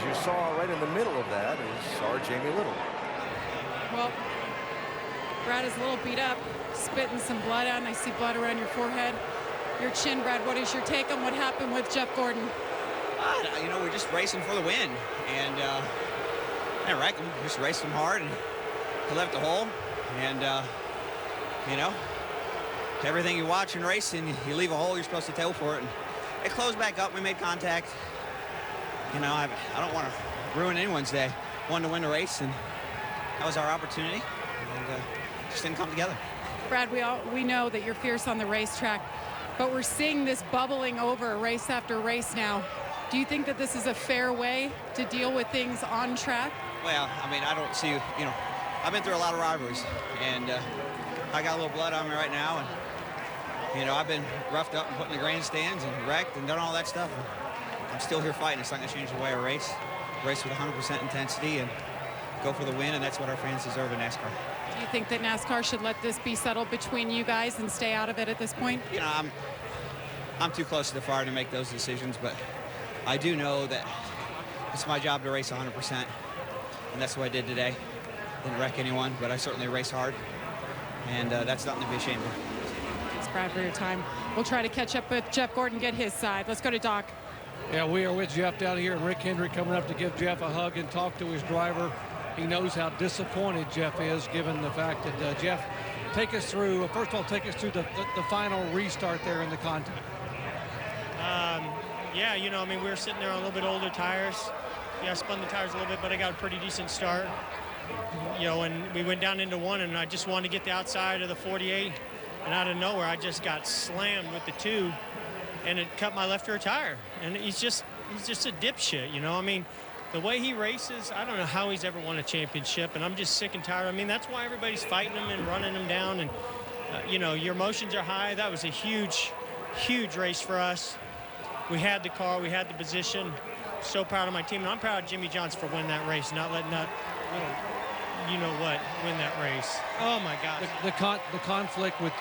as you saw right in the middle of that is our Jamie Little. Well, Brad is a little beat up, spitting some blood out, and I see blood around your forehead. Your chin, Brad, what is your take on what happened with Jeff Gordon? You know, we're just racing for the win, and I wrecked him. Just raced him hard, and he left the hole. And you know, everything you watch in racing, you leave a hole, you're supposed to tail for it. And it closed back up. We made contact. You know, I don't want to ruin anyone's day. Wanted to win the race, and that was our opportunity, and just didn't come together. Brad, we know that you're fierce on the racetrack, but we're seeing this bubbling over race after race now. Do you think that this is a fair way to deal with things on track? Well, I mean, I don't see, you know, I've been through a lot of rivalries, and I got a little blood on me right now, and, you know, I've been roughed up and put in the grandstands and wrecked and done all that stuff. And I'm still here fighting. It's not going to change the way I race. Race with 100% intensity and go for the win, and that's what our fans deserve in NASCAR. Do you think that NASCAR should let this be settled between you guys and stay out of it at this point? You know, I'm too close to the fire to make those decisions, but I do know that it's my job to race 100%, and that's what I did today. Didn't wreck anyone, but I certainly race hard, and that's nothing to be ashamed of. Thanks, Brad, for your time. We'll try to catch up with Jeff Gordon, get his side. Let's go to Doc. Yeah, we are with Jeff down here, and Rick Hendrick coming up to give Jeff a hug and talk to his driver. He knows how disappointed Jeff is, given the fact that Jeff, take us through, first of all, take us through the final restart there in the contact. Yeah, you know, I mean, we were sitting there on a little bit older tires. Yeah, I spun the tires a little bit, but I got a pretty decent start. You know, and we went down into one, and I just wanted to get the outside of the 48, and out of nowhere, I just got slammed with the 2, and it cut my left rear tire. And he's just a dipshit, you know. I mean, the way he races, I don't know how he's ever won a championship, and I'm just sick and tired. I mean, that's why everybody's fighting him and running him down, and, you know, your emotions are high. That was a huge, huge race for us. We had the car, we had the position. So proud of my team, and I'm proud of Jimmie Johnson for winning that race, not letting that little, you know what, win that race. Oh my God. The conflict with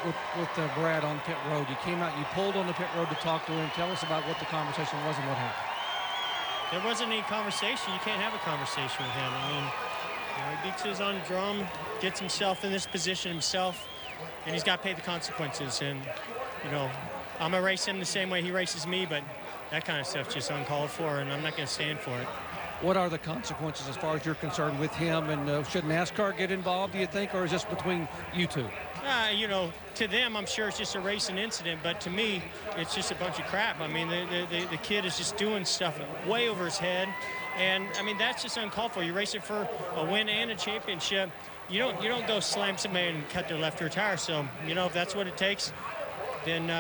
Brad on pit road. You came out, you pulled on the pit road to talk to him. Tell us about what the conversation was and what happened. There wasn't any conversation. You can't have a conversation with him. I mean, you know, he beats his own drum, gets himself in this position himself, and he's got to pay the consequences. And, you know, I'm going to race him the same way he races me, but that kind of stuff's just uncalled for, and I'm not going to stand for it. What are the consequences as far as you're concerned with him? And should NASCAR get involved, do you think, or is this between you two? You know, to them, I'm sure it's just a racing incident, but to me, it's just a bunch of crap. I mean, the kid is just doing stuff way over his head, and I mean, that's just uncalled for. You're racing for a win and a championship. You don't go slam somebody and cut their left rear tire. So, you know, if that's what it takes, then